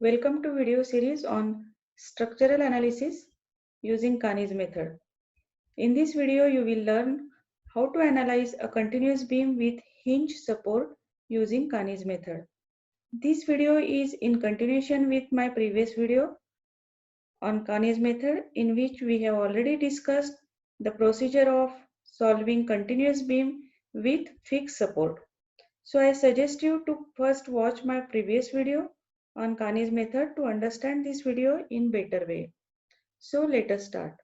Welcome to video series on structural analysis using Kani's method. In this video, you will learn how to analyze a continuous beam with hinge support using Kani's method. This video is in continuation with my previous video on Kani's method, in which we have already discussed the procedure of solving continuous beam with fixed support. So I suggest you to first watch my previous video on Kani's method to understand this video in better way. So let us start.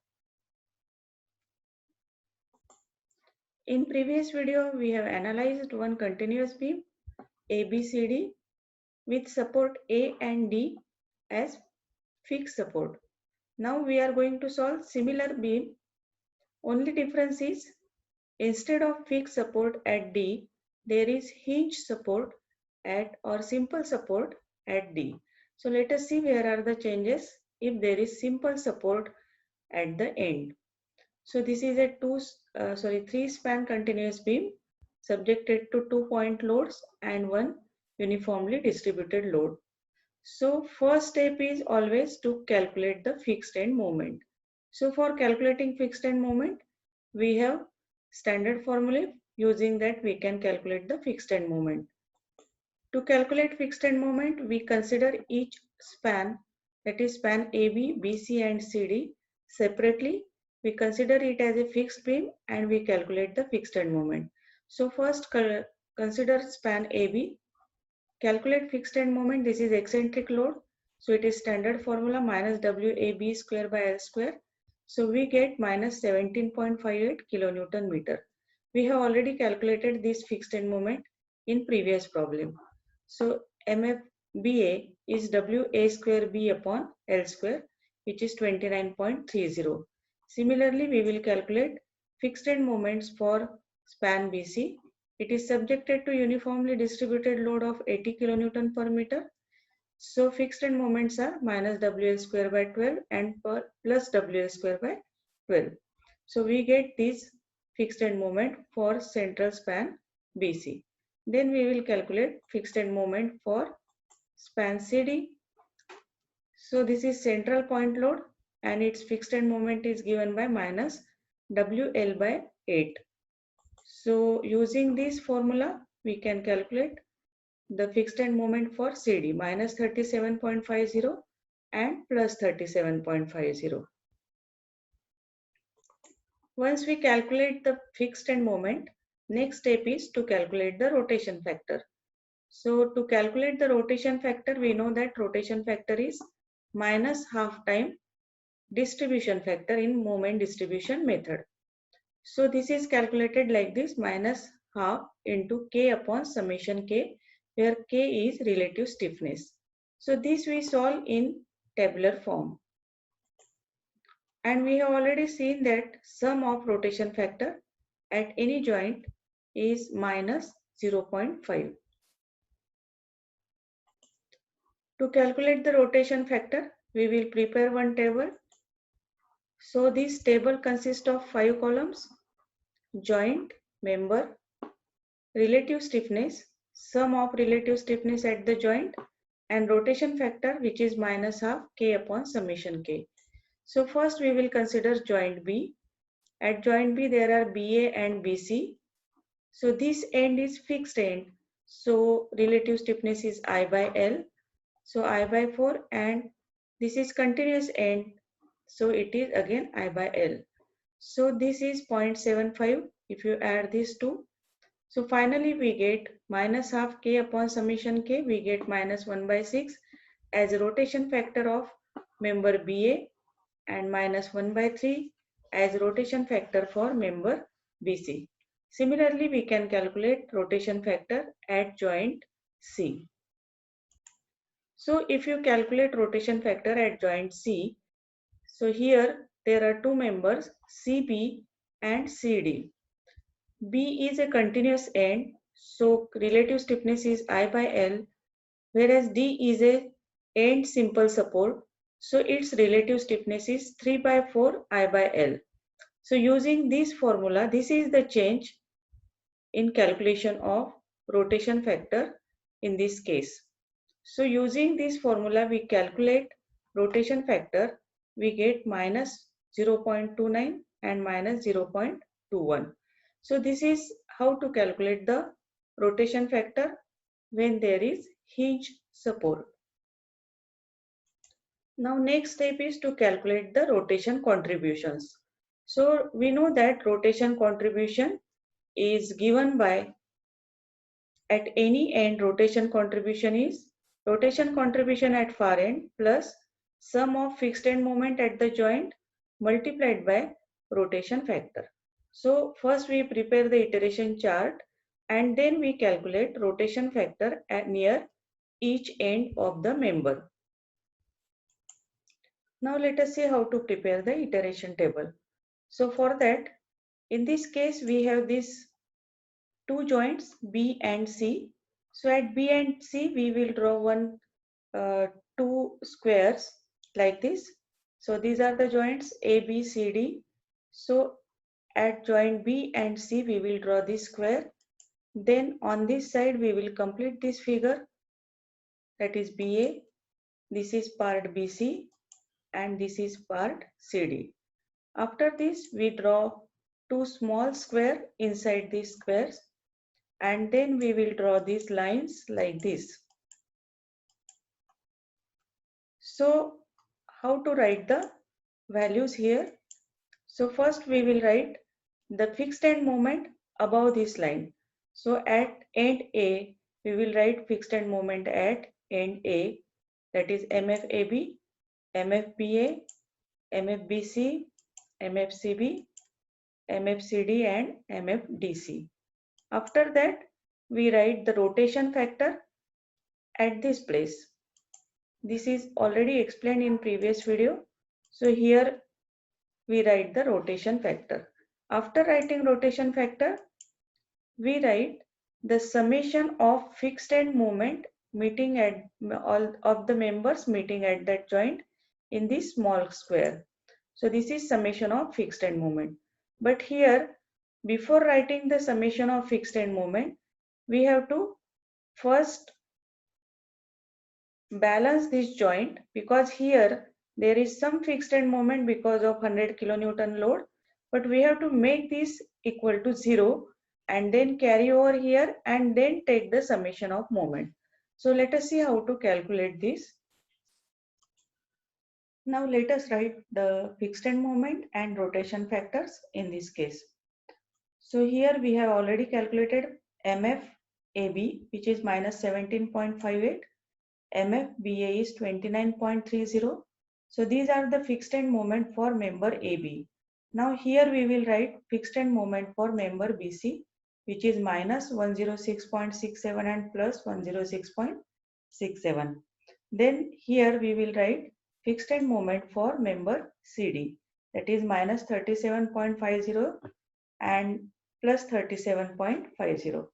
In previous video, we have analyzed one continuous beam ABCD with support A and D as fixed support. Now we are going to solve similar beam. Only difference is instead of fixed support at D, there is hinge support at or simple support at D. So let us see where are the changes if there is simple support at the end. So this is a 3-span continuous beam subjected to 2-point loads and one uniformly distributed load. So first step is always to calculate the fixed end moment. So for calculating fixed end moment, we have standard formula. Using that, we can calculate the fixed end moment. To calculate fixed end moment, we consider each span, that is span AB, BC and CD separately. We consider it as a fixed beam and we calculate the fixed end moment. So first consider span AB. Calculate fixed end moment. This is eccentric load. So it is standard formula minus WAB square by L square. So we get minus 17.58 kilonewton meter. We have already calculated this fixed end moment in previous problem. So MFBA is WA square B upon L square, which is 29.30. Similarly, we will calculate fixed end moments for span BC. It is subjected to uniformly distributed load of 80 kilonewton per meter. So fixed end moments are minus WL square by 12 and plus WL square by 12. So we get this fixed end moment for central span BC. Then we will calculate fixed end moment for span CD. So this is central point load and its fixed end moment is given by minus WL by 8. So using this formula, we can calculate the fixed end moment for CD minus 37.50 and plus 37.50. Once we calculate the fixed end moment, next step is to calculate the rotation factor. So to calculate the rotation factor, we know that rotation factor is minus half time distribution factor in moment distribution method. So this is calculated like this, minus half into K upon summation K, where K is relative stiffness. So this we solve in tabular form. And we have already seen that sum of rotation factor at any joint is minus 0.5. To calculate the rotation factor, we will prepare one table. So this table consists of 5 columns: joint, member, relative stiffness, sum of relative stiffness at the joint, and rotation factor, which is minus half K upon summation K. So first we will consider joint B. At joint B there are BA and BC. So this end is fixed end. So relative stiffness is I by L. So I by 4, and this is continuous end. So it is again I by L. So this is 0.75 if you add these two. So finally we get minus half K upon summation K, we get minus 1 by 6 as a rotation factor of member BA and minus 1 by 3 as rotation factor for member BC. Similarly, we can calculate rotation factor at joint C. So if you calculate rotation factor at joint C, so here there are two members CB and CD. B is a continuous end, so relative stiffness is I by L, whereas D is a end simple support, so its relative stiffness is 3 by 4 I by L. So using this formula, this is the change in calculation of rotation factor in this case. So using this formula, we calculate rotation factor. We get minus 0.29 and minus 0.21. So this is how to calculate the rotation factor when there is hinge support. Now next step is to calculate the rotation contributions. So we know that rotation contribution is given by, at any end, rotation contribution is rotation contribution at far end plus sum of fixed end moment at the joint multiplied by rotation factor. So first we prepare the iteration chart and then we calculate rotation factor at near each end of the member. Now let us see how to prepare the iteration table. So for that, in this case we have these two joints B and C. So at B and C we will draw two squares like this. So these are the joints A, B, C, D. So at joint B and C we will draw this square. Then on this side we will complete this figure, that is BA. This is part BC and this is part CD. After this we draw two small square inside these squares and then we will draw these lines like this. So how to write the values here? So first we will write the fixed end moment above this line. So at end A, we will write fixed end moment at end A, that is MFAB, MFBA, MFBC, MFCB, MFCD and MFDC. After that, we write the rotation factor at this place. This is already explained in previous video. So here we write the rotation factor. After writing rotation factor, we write the summation of fixed end moment meeting at all of the members meeting at that joint in this small square. So this is summation of fixed end moment. But here, before writing the summation of fixed end moment, we have to first balance this joint, because here there is some fixed end moment because of 100 kilonewton load, but we have to make this equal to 0 and then carry over here and then take the summation of moment. So let us see how to calculate this. Now let us write the fixed end moment and rotation factors in this case. So here we have already calculated MFAB, which is minus 17.58. MFBA is 29.30. So these are the fixed end moment for member AB. Now here we will write fixed end moment for member BC, which is minus 106.67 and plus 106.67. Then here we will write fixed end moment for member CD, that is minus 37.50 and plus 37.50.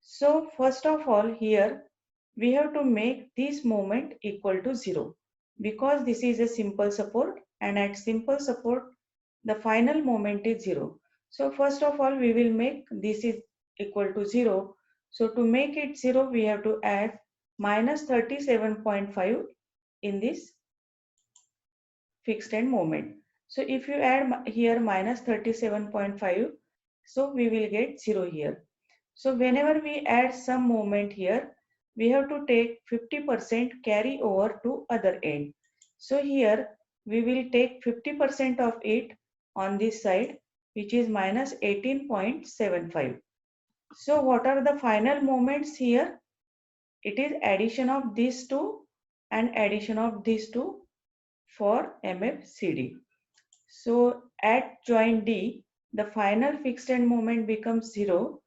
So first of all, here we have to make this moment equal to 0, because this is a simple support and at simple support the final moment is 0. So first of all we will make this is equal to 0. So to make it 0 we have to add minus 37.5 in this fixed end moment. So if you add here minus 37.5, so we will get 0 here. So whenever we add some moment here, we have to take 50% carry over to other end. So here we will take 50% of it on this side, which is minus 18.75. So what are the final moments here? It is addition of these two and addition of these two for MFCD. So at joint D, the final fixed end moment becomes 0,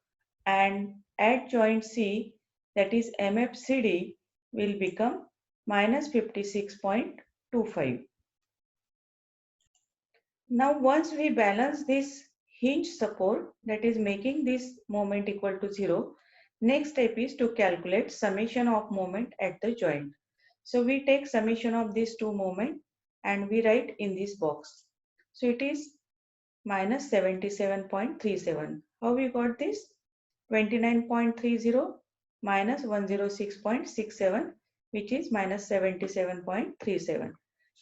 and at joint C, that is MFCD, will become minus 56.25. Now once we balance this hinge support, that is making this moment equal to 0, next step is to calculate summation of moment at the joint. So we take summation of these two moments and we write in this box. So it is minus 77.37. How we got this? 29.30 minus 106.67 which is minus 77.37.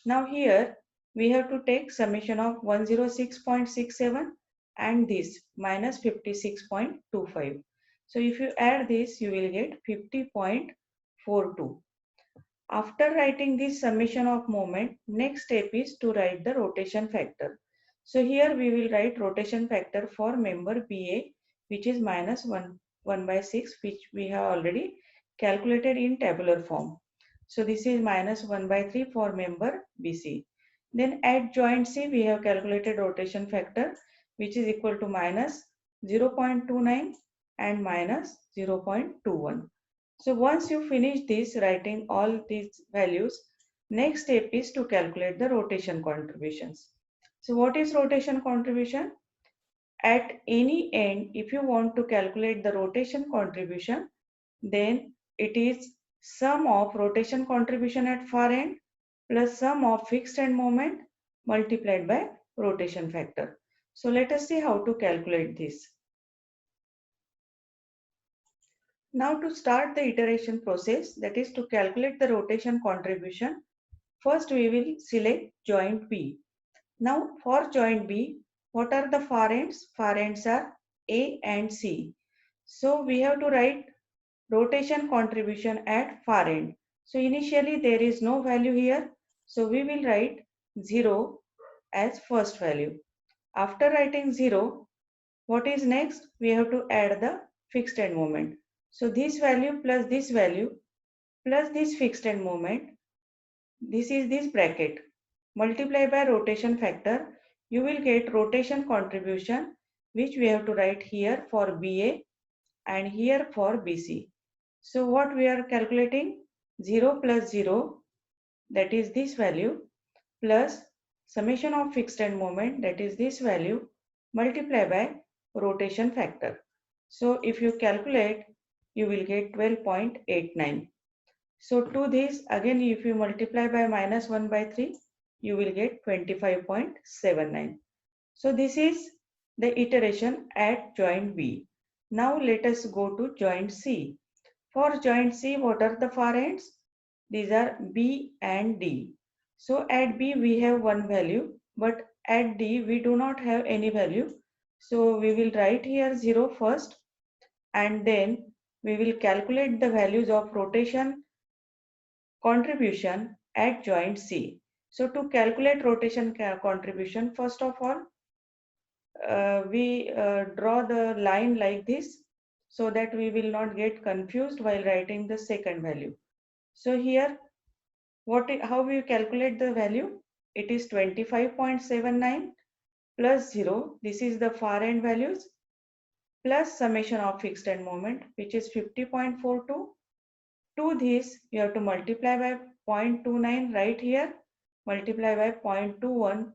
Now here we have to take summation of 106.67 and this minus 56.25. So if you add this, you will get 50.42. After writing this summation of moment, next step is to write the rotation factor. So here we will write rotation factor for member BA, which is minus 1 by 6, which we have already calculated in tabular form. So this is minus 1 by 3 for member BC. Then at joint C, we have calculated rotation factor, which is equal to minus 0.29 and minus 0.21. So once you finish this, writing all these values, next step is to calculate the rotation contributions. So what is rotation contribution? At any end, if you want to calculate the rotation contribution, then it is sum of rotation contribution at far end plus sum of fixed end moment multiplied by rotation factor. So let us see how to calculate this. Now to start the iteration process, that is to calculate the rotation contribution, first we will select joint B. Now for joint B, what are the far ends? Far ends are A and C. So we have to write rotation contribution at far end. So initially there is no value here. So we will write 0 as first value. After writing 0, what is next? We have to add the fixed end moment. So this value plus this value plus this fixed end moment, this is this bracket, multiply by rotation factor, you will get rotation contribution, which we have to write here for BA and here for BC. So what we are calculating? 0 plus 0, that is this value, plus summation of fixed end moment, that is this value, multiply by rotation factor. So if you calculate, you will get 12.89. So to this, again if you multiply by minus 1 by 3, you will get 25.79. So this is the iteration at joint B. Now let us go to joint C. For joint C, what are the far ends? These are B and D. So at B we have one value, but at D we do not have any value. So we will write here 0 first, and then we will calculate the values of rotation contribution at joint C. So to calculate rotation contribution, first of all, we draw the line like this so that we will not get confused while writing the second value. So here, how we calculate the value? It is 25.79 plus 0. This is the far end values plus summation of fixed end moment, which is 50.42. To this, you have to multiply by 0.29 right here, multiply by 0.21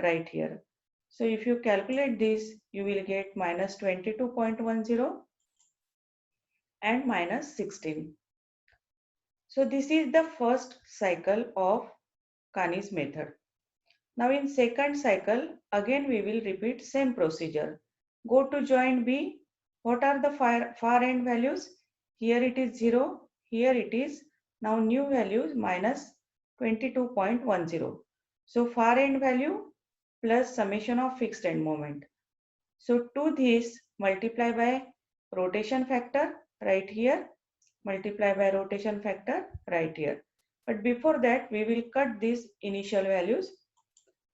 right here. So if you calculate this, you will get minus 22.10 and minus 16. So this is the first cycle of Kani's method. Now in second cycle, again we will repeat same procedure. Go to joint B. What are the far end values? Here it is 0. Here it is now new values minus 22.10. So far end value plus summation of fixed end moment. So to this multiply by rotation factor right here, multiply by rotation factor right here. But before that we will cut these initial values.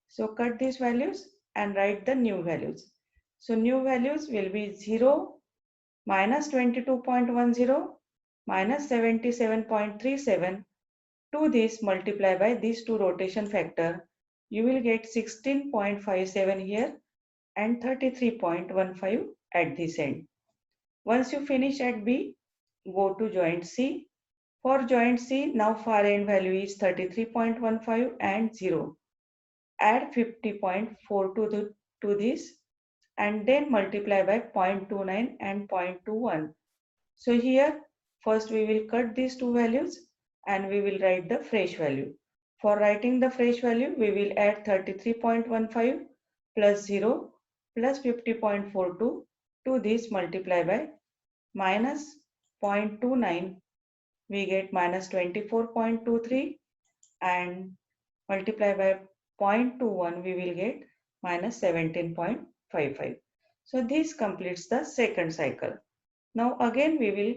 So cut these values and write the new values. So new values will be 0, minus 22.10, minus 77.37. To this multiply by these two rotation factor, you will get 16.57 here and 33.15 at this end. Once you finish at B, go to joint C. For joint C, now far end value is 33.15 and 0. Add 50.4 to this and then multiply by 0.29 and 0.21. So here first we will cut these two values and we will write the fresh value. For writing the fresh value, we will add 33.15 plus 0 plus 50.42 to this multiply by minus 0.29 we get minus 24.23, and multiply by 0.21, we will get minus 17.55. So this completes the second cycle. Now again we will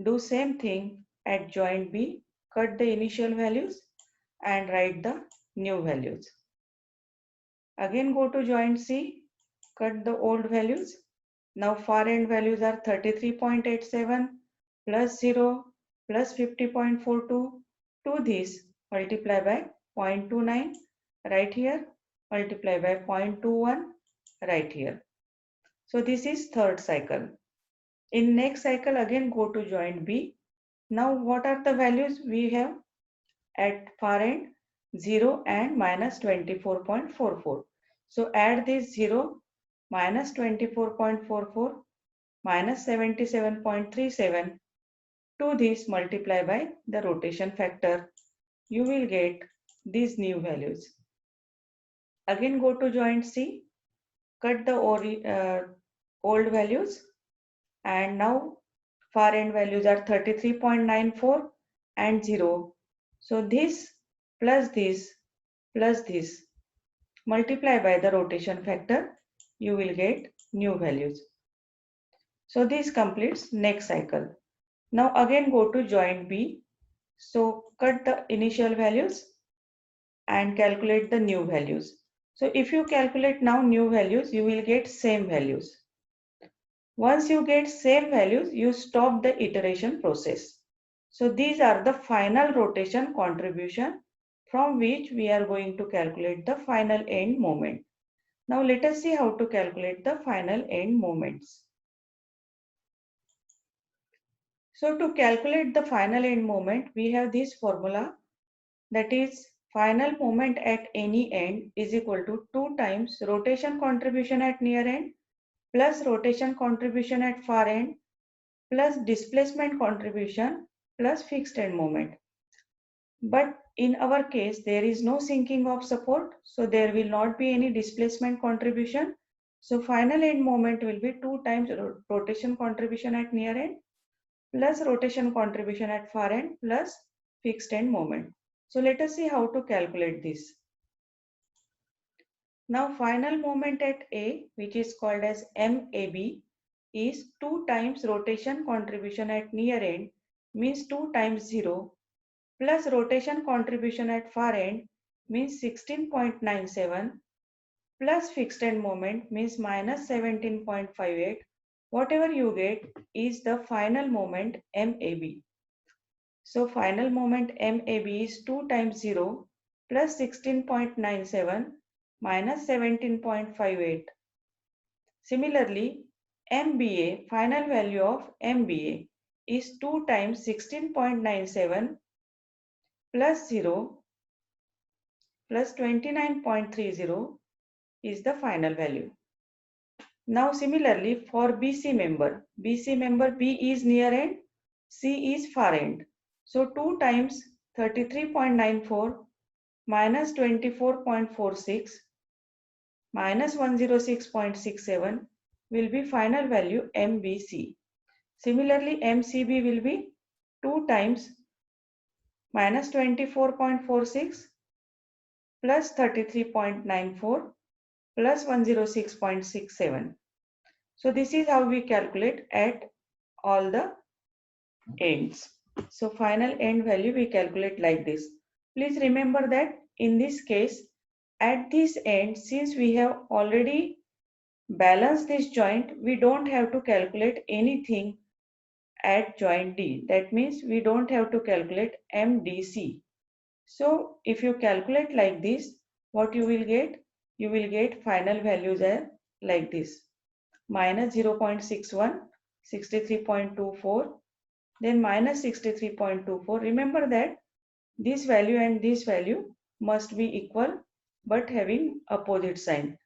do same thing at joint B, cut the initial values and write the new values. Again go to joint C, cut the old values. Now far end values are 33.87 plus 0 plus 50.42. To this multiply by 0.29 right here, multiply by 0.21 right here. So this is third cycle. In next cycle again go to joint B. Now what are the values we have at far end? 0 and minus 24.44. So add this 0 minus 24.44 minus 77.37 to this multiply by the rotation factor. You will get these new values. Again go to joint C, cut the old values, and now far end values are 33.94 and 0. So this plus this plus this multiply by the rotation factor, you will get new values. So this completes next cycle. Now again go to joint B. So cut the initial values and calculate the new values. So if you calculate now new values, you will get same values. Once you get same values, you stop the iteration process. So these are the final rotation contribution from which we are going to calculate the final end moment. Now let us see how to calculate the final end moments. So to calculate the final end moment, we have this formula, that is final moment at any end is equal to 2 times rotation contribution at near end plus rotation contribution at far end plus displacement contribution plus fixed end moment. But in our case, there is no sinking of support, so there will not be any displacement contribution. So final end moment will be 2 times rotation contribution at near end plus rotation contribution at far end plus fixed end moment. So let us see how to calculate this. Now final moment at A, which is called as MAB, is 2 times rotation contribution at near end, means 2 times 0, plus rotation contribution at far end, means 16.97, plus fixed end moment, means minus 17.58. Whatever you get is the final moment MAB. So final moment MAB is 2 times 0 plus 16.97 minus 17.58. Similarly, MBA, final value of MBA is 2 times 16.97 plus 0 plus 29.30 is the final value. Now similarly for BC member B is near end, C is far end. So 2 times 33.94 minus 24.46 minus 106.67 will be final value MBC. Similarly, MCB will be 2 times minus 24.46 plus 33.94 plus 106.67. So this is how we calculate at all the ends. So final end value we calculate like this. Please remember that in this case, at this end, since we have already balanced this joint, we don't have to calculate anything at joint D. That means we don't have to calculate MDC. So if you calculate like this, what you will get? You will get final values are like this. Minus 0.61, 63.24, then minus 63.24. Remember that this value and this value must be equal but having opposite sign.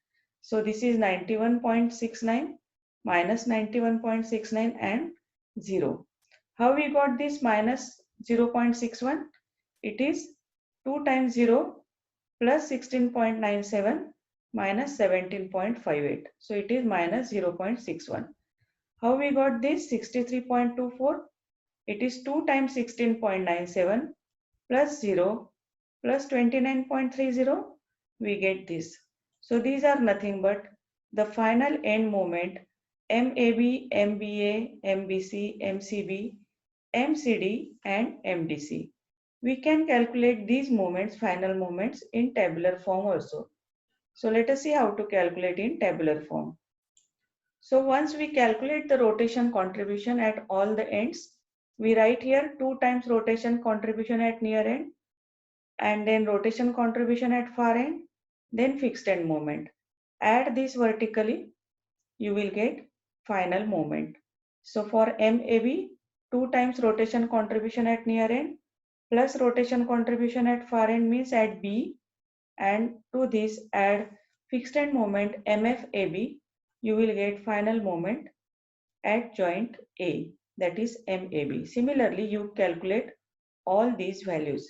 So this is 91.69 minus 91.69 and 0. How we got this minus 0.61? It is 2 times 0 plus 16.97 minus 17.58. So it is minus 0.61. How we got this 63.24? It is 2 times 16.97 plus 0 plus 29.30. We get this. So these are nothing but the final end moment MAB, MBA, MBC, MCB, MCD and MDC. We can calculate these moments, final moments in tabular form also. So let us see how to calculate in tabular form. So once we calculate the rotation contribution at all the ends, we write here 2 times rotation contribution at near end and then rotation contribution at far end, then fixed end moment. Add this vertically, you will get final moment. So for MAB, 2 times rotation contribution at near end plus rotation contribution at far end means at B, and to this add fixed end moment MFAB, you will get final moment at joint A, that is MAB. Similarly, you calculate all these values.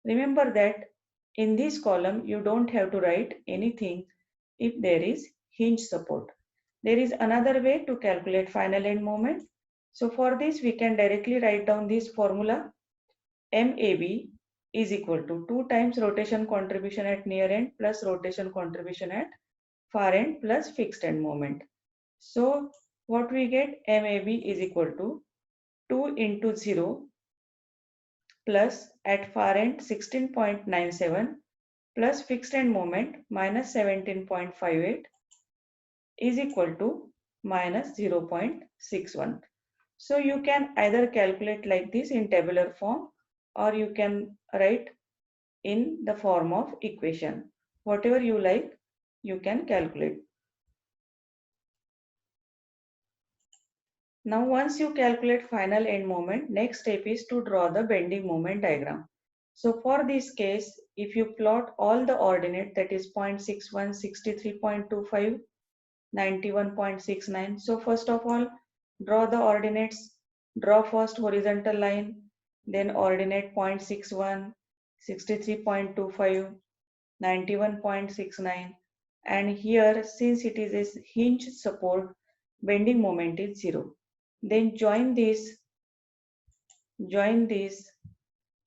Remember that in this column, you don't have to write anything if there is hinge support. There is another way to calculate final end moment. So for this, we can directly write down this formula. MAB is equal to 2 times rotation contribution at near end plus rotation contribution at far end plus fixed end moment. So what we get, MAB is equal to 2 into 0 plus at far end 16.97 plus fixed end moment minus 17.58 is equal to minus 0.61. So you can either calculate like this in tabular form or you can write in the form of equation. Whatever you like, you can calculate. Now once you calculate final end moment, next step is to draw the bending moment diagram. So for this case, if you plot all the ordinate, that is 0.61, 63.25, 91.69. So first of all, draw the ordinates. Draw first horizontal line, then ordinate 0.61, 63.25, 91.69, and here since it is a hinge support, bending moment is 0. Then join this,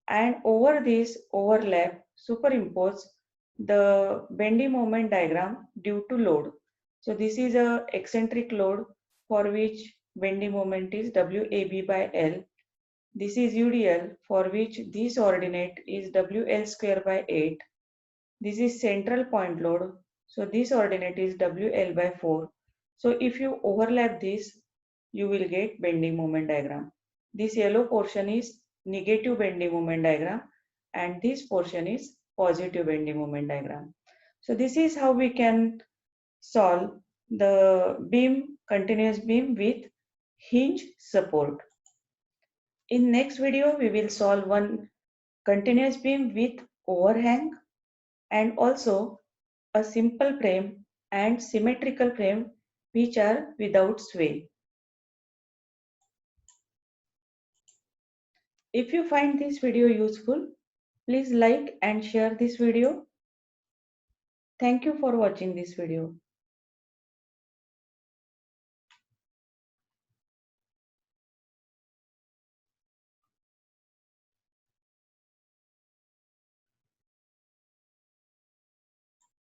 and over this overlap superimpose the bending moment diagram due to load. So this is a eccentric load for which bending moment is WAB by L. This is UDL for which this ordinate is WL square by 8. This is central point load. So this ordinate is WL by 4. So if you overlap this, you will get bending moment diagram. This yellow portion is negative bending moment diagram and this portion is positive bending moment diagram. So this is how we can solve the beam, continuous beam with hinge support. In next video, we will solve one continuous beam with overhang and also a simple frame and symmetrical frame which are without sway. If you find this video useful, please like and share this video. Thank you for watching this video.